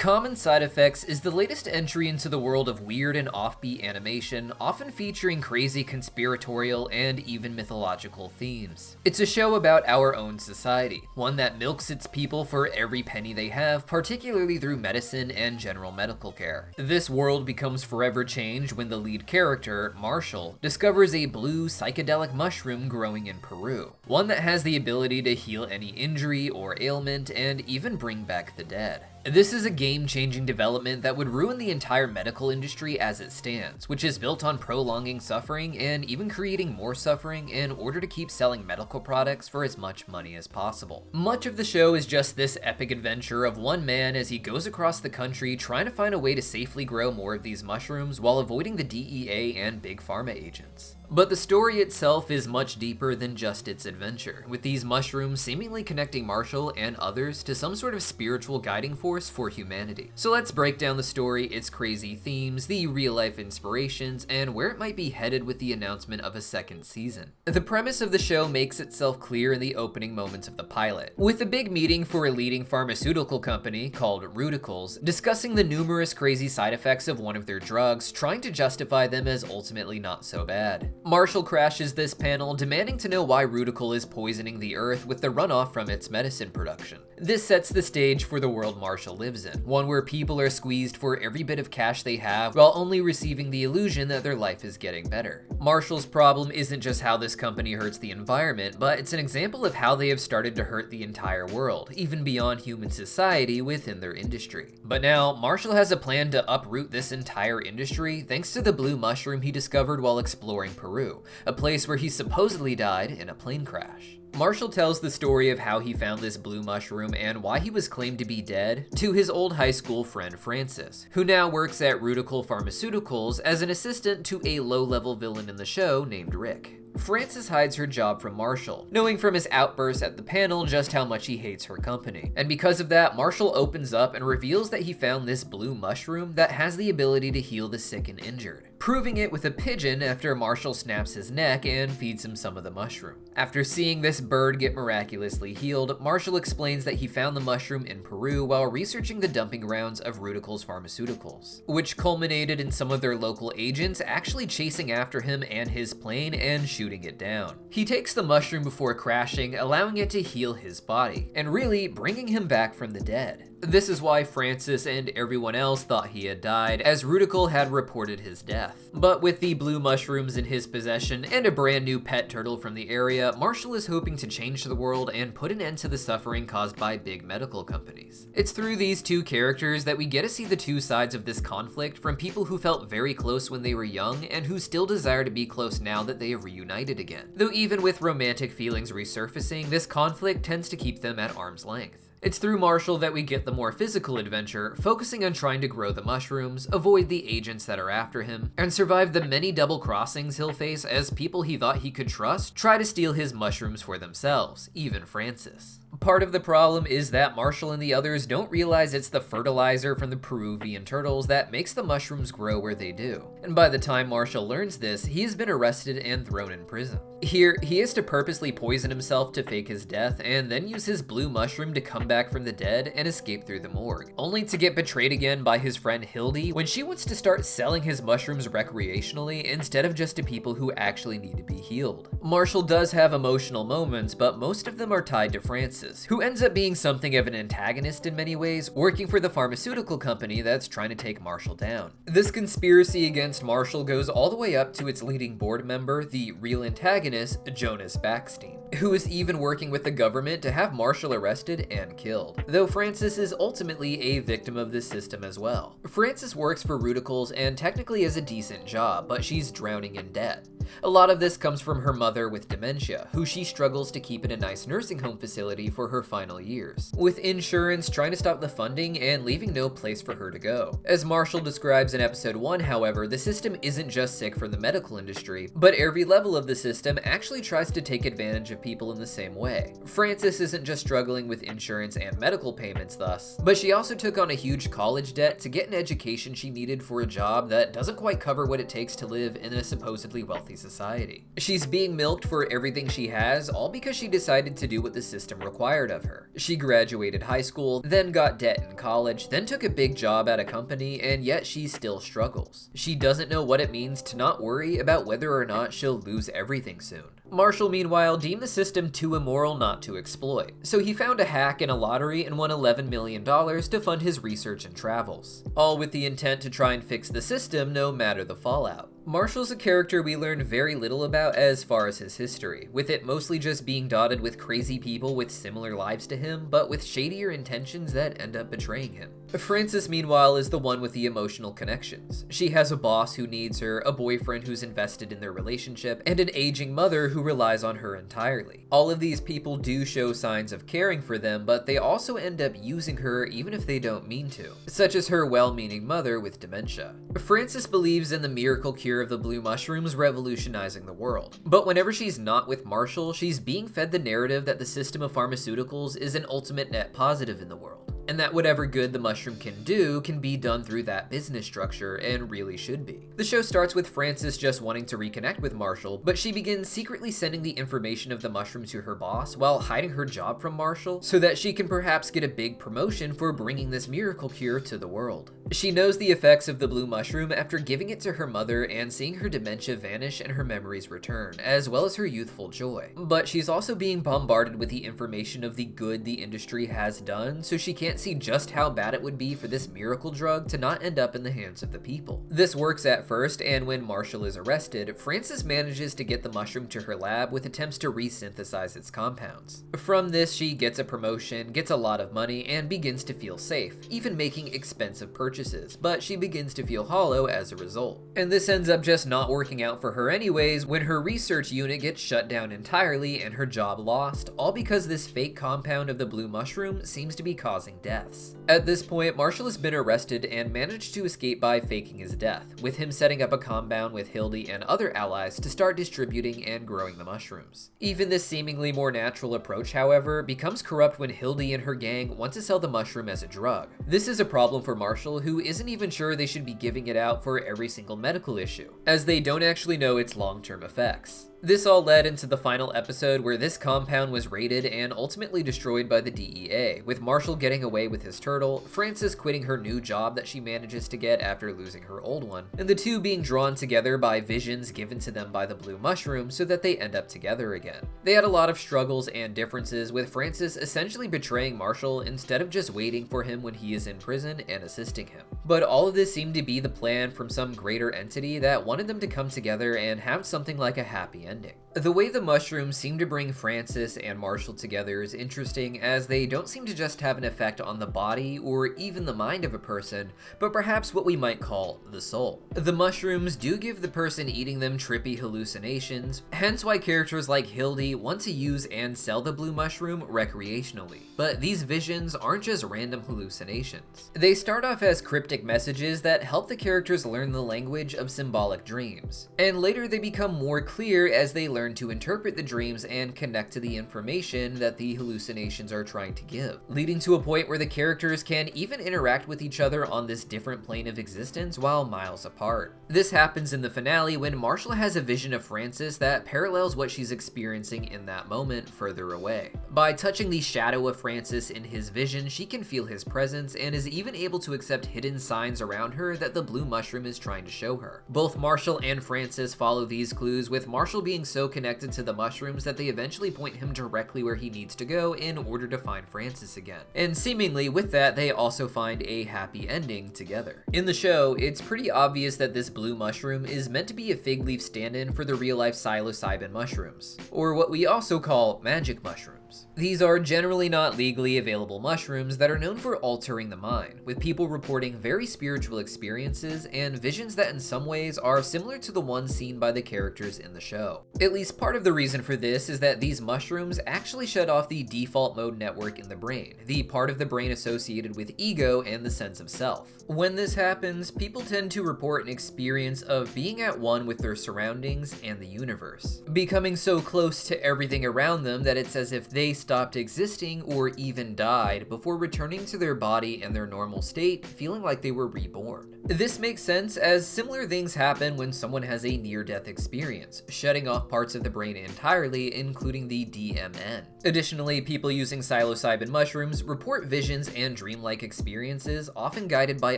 Common Side Effects is the latest entry into the world of weird and offbeat animation, often featuring crazy conspiratorial and even mythological themes. It's a show about our own society, one that milks its people for every penny they have, particularly through medicine and general medical care. This world becomes forever changed when the lead character, Marshall, discovers a blue psychedelic mushroom growing in Peru, one that has the ability to heal any injury or ailment and even bring back the dead. This is a game-changing development that would ruin the entire medical industry as it stands, which is built on prolonging suffering and even creating more suffering in order to keep selling medical products for as much money as possible. Much of the show is just this epic adventure of one man as he goes across the country trying to find a way to safely grow more of these mushrooms while avoiding the DEA and big pharma agents. But the story itself is much deeper than just its adventure, with these mushrooms seemingly connecting Marshall and others to some sort of spiritual guiding force for humanity. So let's break down the story, its crazy themes, the real-life inspirations, and where it might be headed with the announcement of a second season. The premise of the show makes itself clear in the opening moments of the pilot, with a big meeting for a leading pharmaceutical company called Rudicles discussing the numerous crazy side effects of one of their drugs, trying to justify them as ultimately not so bad. Marshall crashes this panel, demanding to know why Rudicle is poisoning the earth with the runoff from its medicine production. This sets the stage for the world Marshall lives in, one where people are squeezed for every bit of cash they have while only receiving the illusion that their life is getting better. Marshall's problem isn't just how this company hurts the environment, but it's an example of how they have started to hurt the entire world, even beyond human society within their industry. But now, Marshall has a plan to uproot this entire industry thanks to the blue mushroom he discovered while exploring Peru, a place where he supposedly died in a plane crash. Marshall tells the story of how he found this blue mushroom and why he was claimed to be dead to his old high school friend Francis, who now works at Rudicle Pharmaceuticals as an assistant to a low-level villain in the show named Rick. Frances hides her job from Marshall, knowing from his outbursts at the panel just how much he hates her company. And because of that, Marshall opens up and reveals that he found this blue mushroom that has the ability to heal the sick and injured, proving it with a pigeon after Marshall snaps his neck and feeds him some of the mushroom. After seeing this bird get miraculously healed, Marshall explains that he found the mushroom in Peru while researching the dumping grounds of Rudicle's Pharmaceuticals, which culminated in some of their local agents actually chasing after him and his plane and shooting it down. He takes the mushroom before crashing, allowing it to heal his body, and really bringing him back from the dead. This is why Francis and everyone else thought he had died, as Rudicle had reported his death. But with the blue mushrooms in his possession and a brand new pet turtle from the area, Marshall is hoping to change the world and put an end to the suffering caused by big medical companies. It's through these two characters that we get to see the two sides of this conflict, from people who felt very close when they were young and who still desire to be close now that they have reunited again. Though even with romantic feelings resurfacing, this conflict tends to keep them at arm's length. It's through Marshall that we get the more physical adventure, focusing on trying to grow the mushrooms, avoid the agents that are after him, and survive the many double crossings he'll face as people he thought he could trust try to steal his mushrooms for themselves, even Francis. Part of the problem is that Marshall and the others don't realize it's the fertilizer from the Peruvian turtles that makes the mushrooms grow where they do. And by the time Marshall learns this, he has been arrested and thrown in prison. Here, he has to purposely poison himself to fake his death and then use his blue mushroom to come back from the dead and escape through the morgue, only to get betrayed again by his friend Hailey when she wants to start selling his mushrooms recreationally instead of just to people who actually need to be healed. Marshall does have emotional moments, but most of them are tied to Francis, who ends up being something of an antagonist in many ways, working for the pharmaceutical company that's trying to take Marshall down. This conspiracy against Marshall goes all the way up to its leading board member, the real antagonist, Jonas Backstein, who is even working with the government to have Marshall arrested and killed, though Frances is ultimately a victim of this system as well. Frances works for Rudicles and technically has a decent job, but she's drowning in debt. A lot of this comes from her mother with dementia, who she struggles to keep in a nice nursing home facility for her final years, with insurance trying to stop the funding and leaving no place for her to go. As Marshall describes in episode 1, however, the system isn't just sick for the medical industry, but every level of the system actually tries to take advantage of people in the same way. Frances isn't just struggling with insurance and medical payments thus, but she also took on a huge college debt to get an education she needed for a job that doesn't quite cover what it takes to live in a supposedly wealthy society. She's being milked for everything she has, all because she decided to do what the system required of her. She graduated high school, then got debt in college, then took a big job at a company, and yet she still struggles. She doesn't know what it means to not worry about whether or not she'll lose everything soon. Marshall, meanwhile, deemed the system too immoral not to exploit, so he found a hack in a lottery and won $11 million to fund his research and travels, all with the intent to try and fix the system no matter the fallout. Marshall's a character we learn very little about as far as his history, with it mostly just being dotted with crazy people with similar lives to him, but with shadier intentions that end up betraying him. Frances, meanwhile, is the one with the emotional connections. She has a boss who needs her, a boyfriend who's invested in their relationship, and an aging mother who relies on her entirely. All of these people do show signs of caring for them, but they also end up using her even if they don't mean to, such as her well-meaning mother with dementia. Frances believes in the miracle cure of the blue mushrooms revolutionizing the world, but whenever she's not with Marshall, she's being fed the narrative that the system of pharmaceuticals is an ultimate net positive in the world, and that whatever good the mushroom can do can be done through that business structure, and really should be. The show starts with Frances just wanting to reconnect with Marshall, but she begins secretly sending the information of the mushroom to her boss while hiding her job from Marshall so that she can perhaps get a big promotion for bringing this miracle cure to the world. She knows the effects of the blue mushroom after giving it to her mother and seeing her dementia vanish and her memories return, as well as her youthful joy. But she's also being bombarded with the information of the good the industry has done, so she can't see just how bad it would be for this miracle drug to not end up in the hands of the people. This works at first, and when Marshall is arrested, Frances manages to get the mushroom to her lab with attempts to resynthesize its compounds. From this, she gets a promotion, gets a lot of money, and begins to feel safe, even making expensive purchases, but she begins to feel hollow as a result. And this ends up just not working out for her anyways when her research unit gets shut down entirely and her job lost, all because this fake compound of the blue mushroom seems to be causing deaths. At this point, Marshall has been arrested and managed to escape by faking his death, with him setting up a compound with Hailey and other allies to start distributing and growing the mushrooms. Even this seemingly more natural approach, however, becomes corrupt when Hailey and her gang want to sell the mushroom as a drug. This is a problem for Marshall, who isn't even sure they should be giving it out for every single medical issue, as they don't actually know its long-term effects. This all led into the final episode where this compound was raided and ultimately destroyed by the DEA, with Marshall getting away with his turtle, Frances quitting her new job that she manages to get after losing her old one, and the two being drawn together by visions given to them by the blue mushroom so that they end up together again. They had a lot of struggles and differences, with Frances essentially betraying Marshall instead of just waiting for him when he is in prison and assisting him. But all of this seemed to be the plan from some greater entity that wanted them to come together and have something like a happy ending. The way the mushrooms seem to bring Frances and Marshall together is interesting, as they don't seem to just have an effect on the body or even the mind of a person, but perhaps what we might call the soul. The mushrooms do give the person eating them trippy hallucinations, hence why characters like Hailey want to use and sell the blue mushroom recreationally. But these visions aren't just random hallucinations. They start off as cryptic messages that help the characters learn the language of symbolic dreams, and later they become more clear as they learn to interpret the dreams and connect to the information that the hallucinations are trying to give, leading to a point where the characters can even interact with each other on this different plane of existence while miles apart. This happens in the finale when Marshall has a vision of Frances that parallels what she's experiencing in that moment further away. By touching the shadow of Frances in his vision, she can feel his presence and is even able to accept hidden signs around her that the blue mushroom is trying to show her. Both Marshall and Frances follow these clues, with Marshall being so connected to the mushrooms that they eventually point him directly where he needs to go in order to find Frances again. And seemingly with that, they also find a happy ending together. In the show, it's pretty obvious that this blue mushroom is meant to be a fig leaf stand-in for the real-life psilocybin mushrooms, or what we also call magic mushrooms. mushrooms. These are generally not legally available mushrooms that are known for altering the mind, with people reporting very spiritual experiences and visions that in some ways are similar to the ones seen by the characters in the show. At least part of the reason for this is that these mushrooms actually shut off the default mode network in the brain, the part of the brain associated with ego and the sense of self. When this happens, people tend to report an experience of being at one with their surroundings and the universe, becoming so close to everything around them that it's as if they stopped existing or even died before returning to their body and their normal state, feeling like they were reborn. This makes sense as similar things happen when someone has a near-death experience, shutting off parts of the brain entirely, including the DMN. Additionally, people using psilocybin mushrooms report visions and dreamlike experiences, often guided by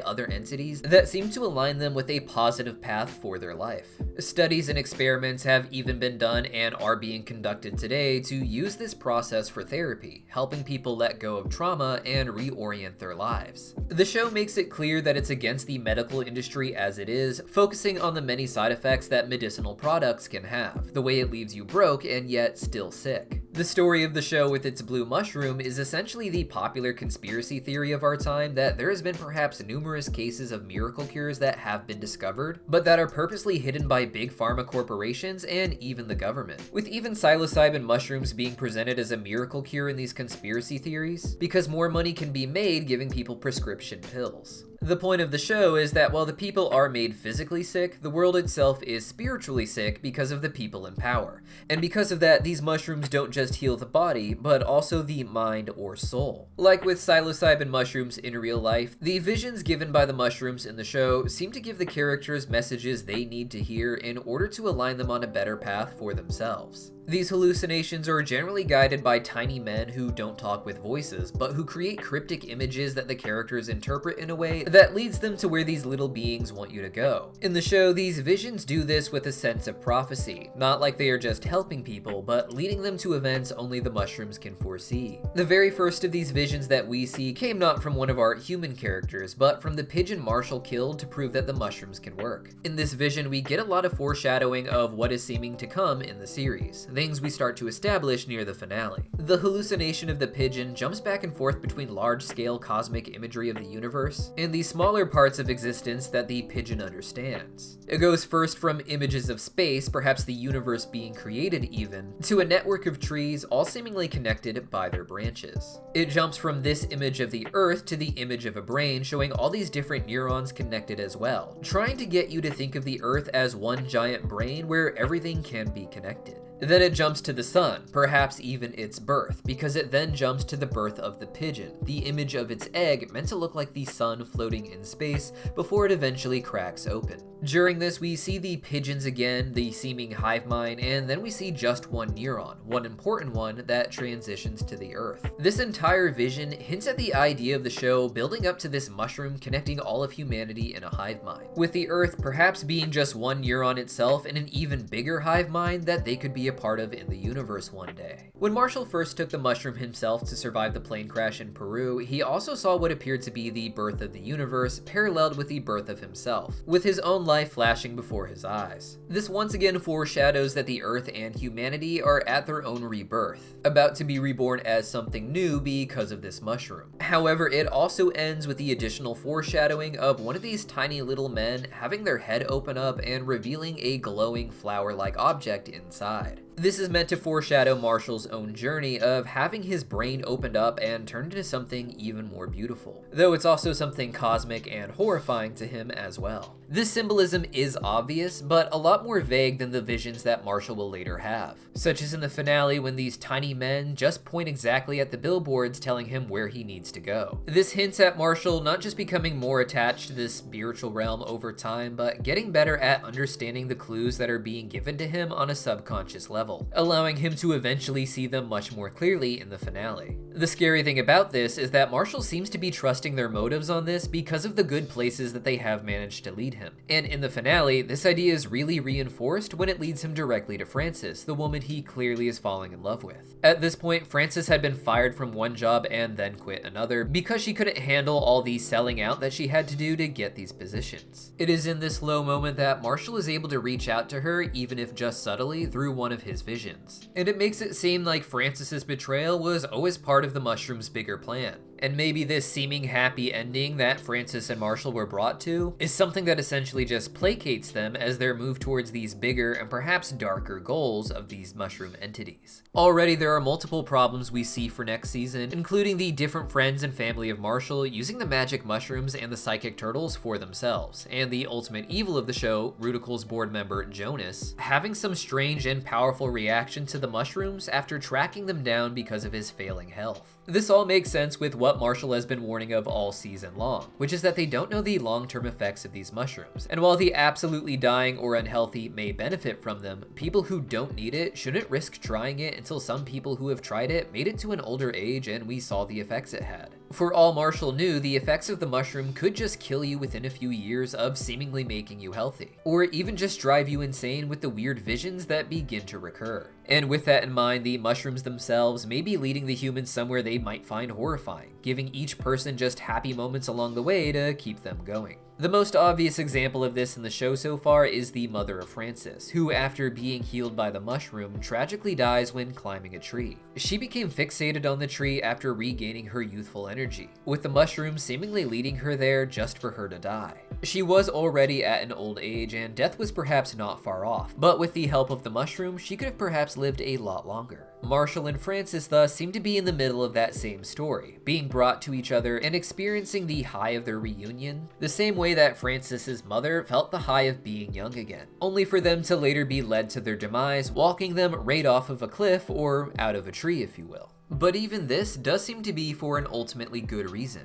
other entities that seem to align them with a positive path for their life. Studies and experiments have even been done and are being conducted today to use this process for therapy, helping people let go of trauma and reorient their lives. The show makes it clear that it's against the medical industry as it is, focusing on the many side effects that medicinal products can have, the way it leaves you broke and yet still sick. The story of the show with its blue mushroom is essentially the popular conspiracy theory of our time that there has been perhaps numerous cases of miracle cures that have been discovered, but that are purposely hidden by big pharma corporations and even the government, with even psilocybin mushrooms being presented as a miracle cure in these conspiracy theories, because more money can be made giving people prescription pills. The point of the show is that while the people are made physically sick, the world itself is spiritually sick because of the people in power. And because of that, these mushrooms don't just heal the body, but also the mind or soul. Like with psilocybin mushrooms in real life, the visions given by the mushrooms in the show seem to give the characters messages they need to hear in order to align them on a better path for themselves. These hallucinations are generally guided by tiny men who don't talk with voices, but who create cryptic images that the characters interpret in a way that leads them to where these little beings want you to go. In the show, these visions do this with a sense of prophecy, not like they are just helping people, but leading them to events only the mushrooms can foresee. The very first of these visions that we see came not from one of our human characters, but from the pigeon Marshall killed to prove that the mushrooms can work. In this vision, we get a lot of foreshadowing of what is seeming to come in the series, things we start to establish near the finale. The hallucination of the pigeon jumps back and forth between large-scale cosmic imagery of the universe and the smaller parts of existence that the pigeon understands. It goes first from images of space, perhaps the universe being created even, to a network of trees all seemingly connected by their branches. It jumps from this image of the earth to the image of a brain showing all these different neurons connected as well, trying to get you to think of the earth as one giant brain where everything can be connected. Then it jumps to the sun, perhaps even its birth, because it then jumps to the birth of the pigeon, the image of its egg meant to look like the sun floating in space before it eventually cracks open. During this, we see the pigeons again, the seeming hive mind, and then we see just one neuron, one important one that transitions to the earth. This entire vision hints at the idea of the show building up to this mushroom connecting all of humanity in a hive mind, with the earth perhaps being just one neuron itself in an even bigger hive mind that they could be a part of in the universe one day. When Marshall first took the mushroom himself to survive the plane crash in Peru, he also saw what appeared to be the birth of the universe paralleled with the birth of himself, with his own life flashing before his eyes. This once again foreshadows that the Earth and humanity are at their own rebirth, about to be reborn as something new because of this mushroom. However, it also ends with the additional foreshadowing of one of these tiny little men having their head open up and revealing a glowing flower-like object inside. This is meant to foreshadow Marshall's own journey of having his brain opened up and turned into something even more beautiful, though it's also something cosmic and horrifying to him as well. This symbolism is obvious, but a lot more vague than the visions that Marshall will later have, such as in the finale when these tiny men just point exactly at the billboards telling him where he needs to go. This hints at Marshall not just becoming more attached to this spiritual realm over time, but getting better at understanding the clues that are being given to him on a subconscious level, allowing him to eventually see them much more clearly in the finale. The scary thing about this is that Marshall seems to be trusting their motives on this because of the good places that they have managed to lead him. And in the finale, this idea is really reinforced when it leads him directly to Frances, the woman he clearly is falling in love with. At this point, Frances had been fired from one job and then quit another because she couldn't handle all the selling out that she had to do to get these positions. It is in this low moment that Marshall is able to reach out to her, even if just subtly, through one of his his visions. And it makes it seem like Francis's betrayal was always part of the mushroom's bigger plan. And maybe this seeming happy ending that Francis and Marshall were brought to is something that essentially just placates them as their move towards these bigger and perhaps darker goals of these mushroom entities. Already there are multiple problems we see for next season, including the different friends and family of Marshall using the magic mushrooms and the psychic turtles for themselves, and the ultimate evil of the show, Ruticle's board member Jonas, having some strange and powerful reaction to the mushrooms after tracking them down because of his failing health. This all makes sense with what Marshall has been warning of all season long, which is that they don't know the long-term effects of these mushrooms. And while the absolutely dying or unhealthy may benefit from them, people who don't need it shouldn't risk trying it until some people who have tried it made it to an older age and we saw the effects it had. For all Marshall knew, the effects of the mushroom could just kill you within a few years of seemingly making you healthy, or even just drive you insane with the weird visions that begin to recur. And with that in mind, the mushrooms themselves may be leading the humans somewhere they might find horrifying, giving each person just happy moments along the way to keep them going. The most obvious example of this in the show so far is the mother of Francis, who after being healed by the mushroom, tragically dies when climbing a tree. She became fixated on the tree after regaining her youthful energy, with the mushroom seemingly leading her there just for her to die. She was already at an old age and death was perhaps not far off, but with the help of the mushroom, she could have perhaps lived a lot longer. Marshall and Francis thus seem to be in the middle of that same story, being brought to each other and experiencing the high of their reunion, the same way that Francis's mother felt the high of being young again, only for them to later be led to their demise, walking them right off of a cliff or out of a tree, if you will. But even this does seem to be for an ultimately good reason.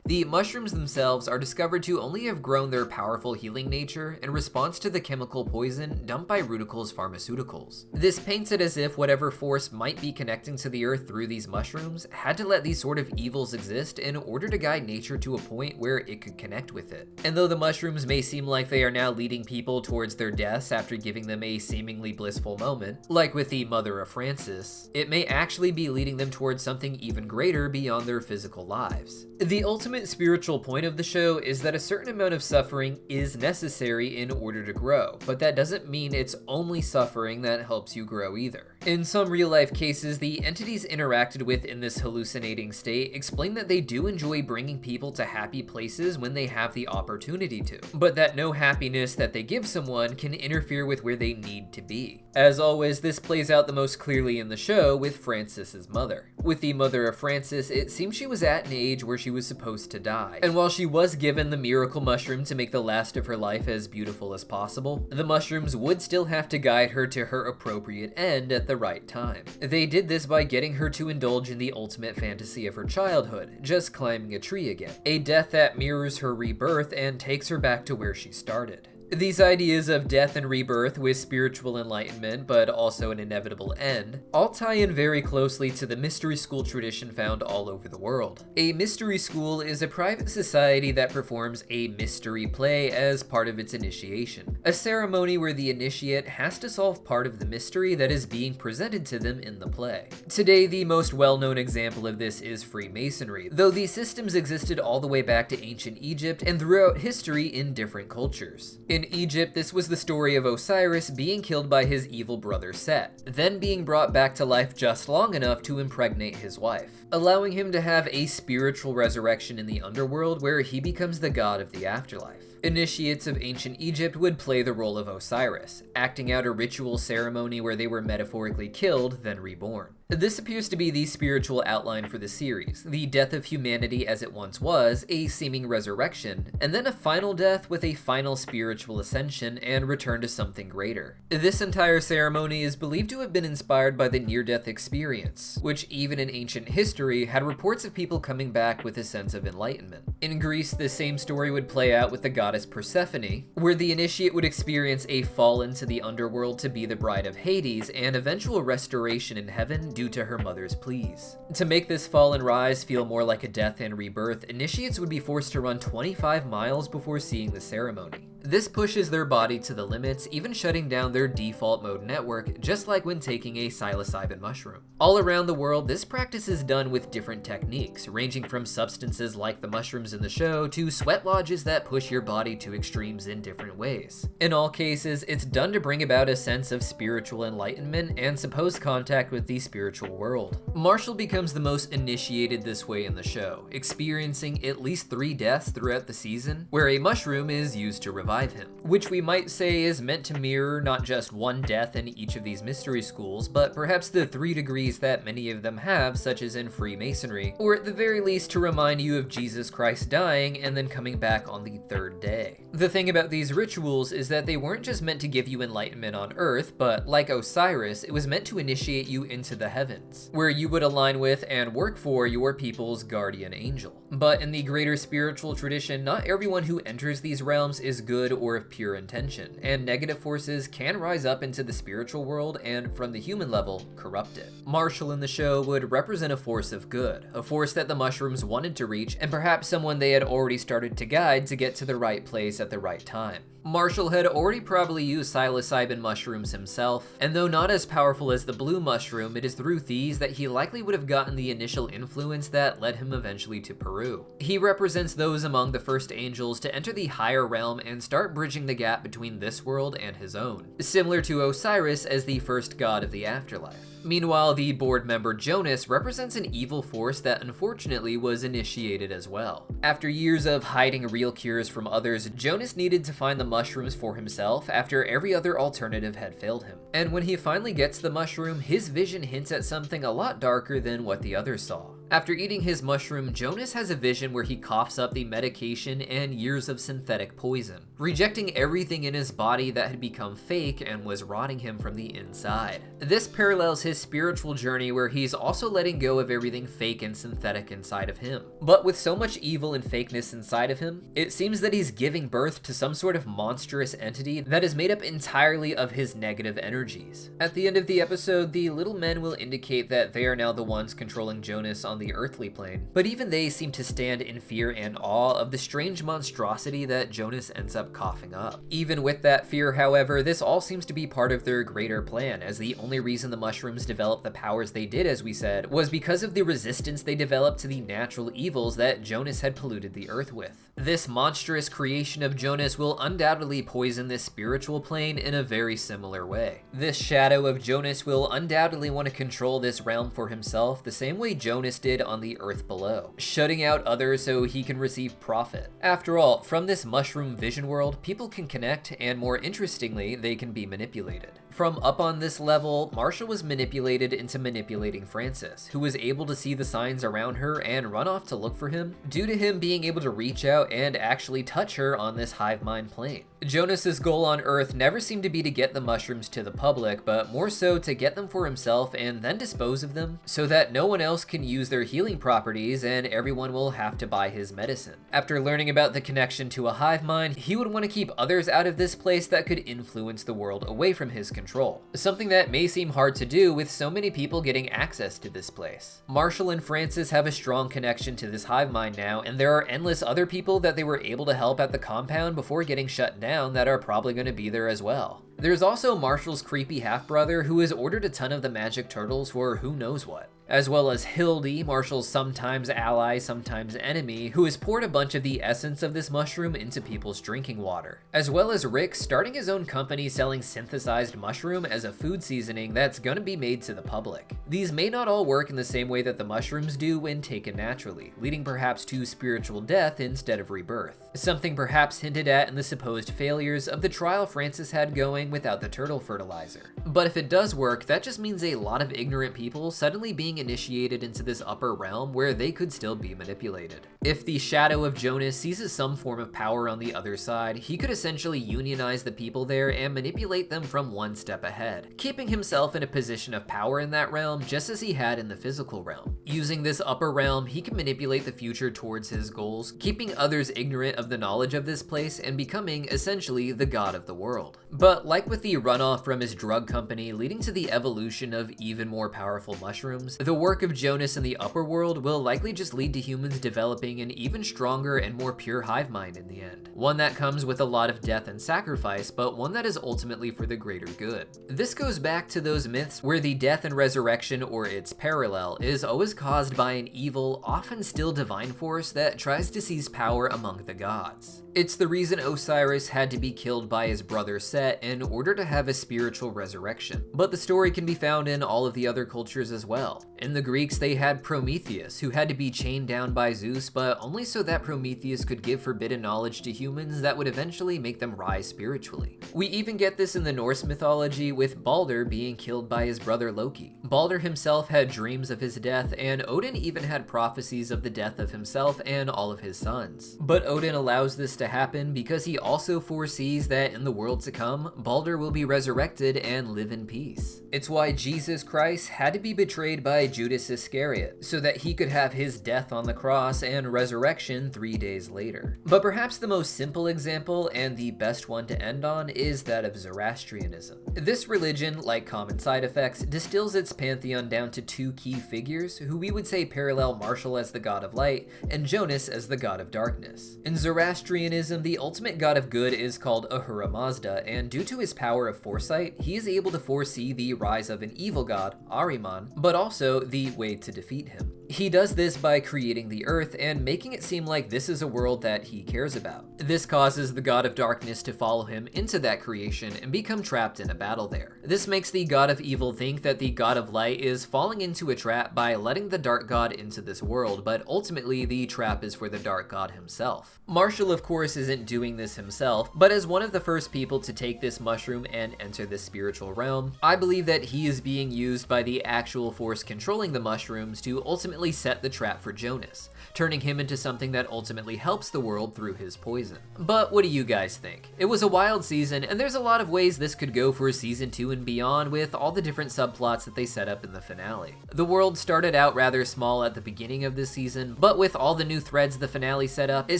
The mushrooms themselves are discovered to only have grown their powerful healing nature in response to the chemical poison dumped by Ruticle's pharmaceuticals. This paints it as if whatever force might be connecting to the earth through these mushrooms had to let these sort of evils exist in order to guide nature to a point where it could connect with it. And though the mushrooms may seem like they are now leading people towards their deaths after giving them a seemingly blissful moment, like with the mother of Francis, it may actually be leading them towards something even greater beyond their physical lives. The ultimate spiritual point of the show is that a certain amount of suffering is necessary in order to grow, but that doesn't mean it's only suffering that helps you grow either. In some real-life cases, the entities interacted with in this hallucinating state explain that they do enjoy bringing people to happy places when they have the opportunity to, but that no happiness that they give someone can interfere with where they need to be. As always, this plays out the most clearly in the show with Francis's mother. With the mother of Francis, it seems she was at an age where she was supposed to die, and while she was given the miracle mushroom to make the last of her life as beautiful as possible, the mushrooms would still have to guide her to her appropriate end at the right time. They did this by getting her to indulge in the ultimate fantasy of her childhood, just climbing a tree again, a death that mirrors her rebirth and takes her back to where she started. These ideas of death and rebirth with spiritual enlightenment, but also an inevitable end, all tie in very closely to the mystery school tradition found all over the world. A mystery school is a private society that performs a mystery play as part of its initiation, a ceremony where the initiate has to solve part of the mystery that is being presented to them in the play. Today, the most well-known example of this is Freemasonry, though these systems existed all the way back to ancient Egypt and throughout history in different cultures. In Egypt, this was the story of Osiris being killed by his evil brother Set, then being brought back to life just long enough to impregnate his wife, allowing him to have a spiritual resurrection in the underworld where he becomes the god of the afterlife. Initiates of ancient Egypt would play the role of Osiris, acting out a ritual ceremony where they were metaphorically killed, then reborn. This appears to be the spiritual outline for the series, the death of humanity as it once was, a seeming resurrection, and then a final death with a final spiritual ascension and return to something greater. This entire ceremony is believed to have been inspired by the near-death experience, which even in ancient history had reports of people coming back with a sense of enlightenment. In Greece, the same story would play out with the goddess Persephone, where the initiate would experience a fall into the underworld to be the bride of Hades and eventual restoration in heaven due to her mother's pleas. To make this fall and rise feel more like a death and rebirth, initiates would be forced to run 25 miles before seeing the ceremony. This pushes their body to the limits, even shutting down their default mode network, just like when taking a psilocybin mushroom. All around the world, this practice is done with different techniques, ranging from substances like the mushrooms in the show to sweat lodges that push your body to extremes in different ways. In all cases, it's done to bring about a sense of spiritual enlightenment and supposed contact with the spiritual world. Marshall becomes the most initiated this way in the show, experiencing at least 3 deaths throughout the season, where a mushroom is used to revive him, which we might say is meant to mirror not just one death in each of these mystery schools, but perhaps the 3 degrees that many of them have, such as in Freemasonry, or at the very least to remind you of Jesus Christ dying and then coming back on the 3rd day. The thing about these rituals is that they weren't just meant to give you enlightenment on Earth, but like Osiris, it was meant to initiate you into the heavens, where you would align with and work for your people's guardian angel. But in the greater spiritual tradition, not everyone who enters these realms is good or of pure intention, and negative forces can rise up into the spiritual world and, from the human level, corrupt it. Marshall in the show would represent a force of good, a force that the mushrooms wanted to reach, and perhaps someone they had already started to guide to get to the right place at the right time. Marshall had already probably used psilocybin mushrooms himself, and though not as powerful as the blue mushroom, it is through these that he likely would have gotten the initial influence that led him eventually to Peru. He represents those among the first angels to enter the higher realm and start bridging the gap between this world and his own, similar to Osiris as the first god of the afterlife. Meanwhile, the board member Jonas represents an evil force that unfortunately was initiated as well. After years of hiding real cures from others, Jonas needed to find the mushrooms for himself after every other alternative had failed him. And when he finally gets the mushroom, his vision hints at something a lot darker than what the others saw. After eating his mushroom, Jonas has a vision where he coughs up the medication and years of synthetic poison, rejecting everything in his body that had become fake and was rotting him from the inside. This parallels his spiritual journey where he's also letting go of everything fake and synthetic inside of him. But with so much evil and fakeness inside of him, it seems that he's giving birth to some sort of monstrous entity that is made up entirely of his negative energies. At the end of the episode, the little men will indicate that they are now the ones controlling Jonas on the earthly plane, but even they seem to stand in fear and awe of the strange monstrosity that Jonas ends up coughing up. Even with that fear, however, this all seems to be part of their greater plan, as the only reason the mushrooms developed the powers they did, as we said, was because of the resistance they developed to the natural evils that Jonas had polluted the earth with. This monstrous creation of Jonas will undoubtedly poison this spiritual plane in a very similar way. This shadow of Jonas will undoubtedly want to control this realm for himself the same way Jonas did on the earth below, shutting out others so he can receive profit. After all, from this mushroom vision world, people can connect, and more interestingly, they can be manipulated. From up on this level, Marshall was manipulated into manipulating Frances, who was able to see the signs around her and run off to look for him, due to him being able to reach out and actually touch her on this hive mind plane. Jonas's goal on Earth never seemed to be to get the mushrooms to the public, but more so to get them for himself and then dispose of them, so that no one else can use their healing properties and everyone will have to buy his medicine. After learning about the connection to a hive mind, he would want to keep others out of this place that could influence the world away from his control, something that may seem hard to do with so many people getting access to this place. Marshall and Frances have a strong connection to this hive mind now, and there are endless other people that they were able to help at the compound before getting shut down that are probably going to be there as well. There's also Marshall's creepy half-brother who has ordered a ton of the magic turtles for who knows what, as well as Hailey, Marshall's sometimes ally, sometimes enemy, who has poured a bunch of the essence of this mushroom into people's drinking water, as well as Rick starting his own company selling synthesized mushroom as a food seasoning that's gonna be made to the public. These may not all work in the same way that the mushrooms do when taken naturally, leading perhaps to spiritual death instead of rebirth, something perhaps hinted at in the supposed failures of the trial Frances had going without the turtle fertilizer. But if it does work, that just means a lot of ignorant people suddenly being initiated into this upper realm where they could still be manipulated. If the shadow of Jonas seizes some form of power on the other side, he could essentially unionize the people there and manipulate them from one step ahead, keeping himself in a position of power in that realm just as he had in the physical realm. Using this upper realm, he can manipulate the future towards his goals, keeping others ignorant of the knowledge of this place and becoming essentially the god of the world. But like with the runoff from his drug company leading to the evolution of even more powerful mushrooms, the work of Jonas in the upper world will likely just lead to humans developing creating an even stronger and more pure hive mind in the end. One that comes with a lot of death and sacrifice, but one that is ultimately for the greater good. This goes back to those myths where the death and resurrection, or its parallel, is always caused by an evil, often still divine force that tries to seize power among the gods. It's the reason Osiris had to be killed by his brother Set in order to have a spiritual resurrection. But the story can be found in all of the other cultures as well. In the Greeks, they had Prometheus, who had to be chained down by Zeus, but only so that Prometheus could give forbidden knowledge to humans that would eventually make them rise spiritually. We even get this in the Norse mythology, with Balder being killed by his brother Loki. Balder himself had dreams of his death, and Odin even had prophecies of the death of himself and all of his sons. But Odin allows this to happen because he also foresees that in the world to come, Balder will be resurrected and live in peace. It's why Jesus Christ had to be betrayed by Judas Iscariot, so that he could have his death on the cross and resurrection 3 days later. But perhaps the most simple example, and the best one to end on, is that of Zoroastrianism. This religion, like Common Side Effects, distills its pantheon down to two key figures, who we would say parallel Marshall as the god of light, and Jonas as the god of darkness. In Zoroastrianism, the ultimate god of good is called Ahura Mazda, and due to his power of foresight, he is able to foresee the rise of an evil god, Ahriman, but also the way to defeat him. He does this by creating the earth and making it seem like this is a world that he cares about. This causes the god of darkness to follow him into that creation and become trapped in a battle there. This makes the god of evil think that the god of light is falling into a trap by letting the dark god into this world, but ultimately the trap is for the dark god himself. Marshall, of course, isn't doing this himself, but as one of the first people to take this mushroom and enter this spiritual realm, I believe that he is being used by the actual force controlling the mushrooms to ultimately set the trap for Jonas, turning him into something that ultimately helps the world through his poison. But what do you guys think? It was a wild season, and there's a lot of ways this could go for season 2 and beyond, with all the different subplots that they set up in the finale. The world started out rather small at the beginning of this season, but with all the new threads the finale set up, it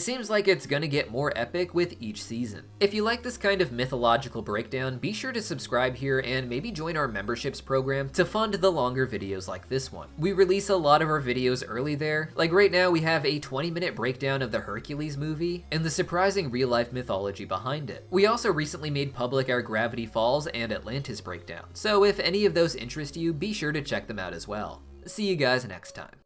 seems like it's gonna get more epic with each season. If you like this kind of mythological breakdown, be sure to subscribe here and maybe join our memberships program to fund the longer videos like this one. We release a lot of our videos early there. Like right now we have a 20-minute breakdown of the Hercules movie and the surprising real-life mythology behind it. We also recently made public our Gravity Falls and Atlantis breakdown, so if any of those interest you, be sure to check them out as well. See you guys next time.